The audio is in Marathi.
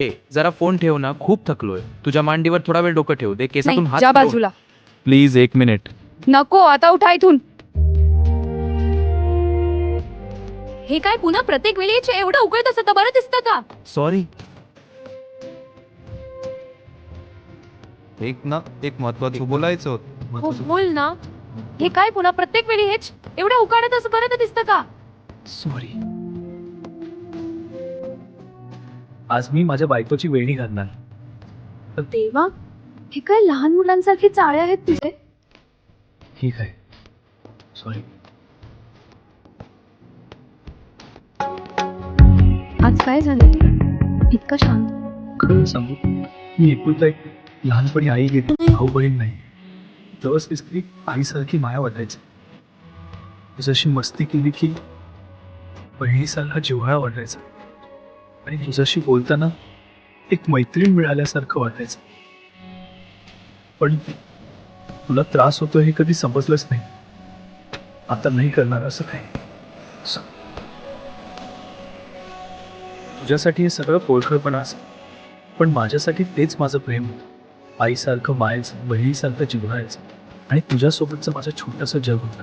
ए जरा फोन ठेव ना, खूप थकलोय. तुझ्या मांडीवर थोडा वेळ डोकं ठेव दे, केसातून नाही, हात जा फिरव. बाजूला. Please 1 minute. नको, आता उठा इथून. हे काय पुन्हा प्रत्येक वेळी एवढं उकळत असतं तर बरं दिसतं का? सॉरी. एक महत्वाचं बोलायचं हो, बोल ना. हे काय पुन्हा प्रत्येक वेळी एवढं उकाळत असं बरं दिसतं का? सॉरी. आज मी माझ्या बायकोची वेणी घालणार. देवा, हे काय लहान मुलांसारखे चाळे आहेत तुझे. ठीक आहे, सॉरी. आज काय झालं इतकं शांत? खरं सांगू, मी एकुलता एक लहानपणी आई गेली, भाऊ बहीण नाही. जवळ तिसरी आईसारखी माया वाटायची. जशी मस्ती केली की बहिणीसारखा जिव्हाळा वाटायचा. आणि तुझ्याशी बोलताना एक मैत्रीण मिळाल्यासारखं वाटायचं. पण तुला त्रास होतो हे कधी समजलंच नाही. आता नाही करणार असं काही. तुझ्यासाठी हे सगळं पोळखळपणा असेल, पण माझ्यासाठी तेच माझं प्रेम. आईसारखं मायेचं, बहिणीसारखं जिव्हाळायचं आणि तुझ्यासोबतचं माझं छोटंसं जग होतं.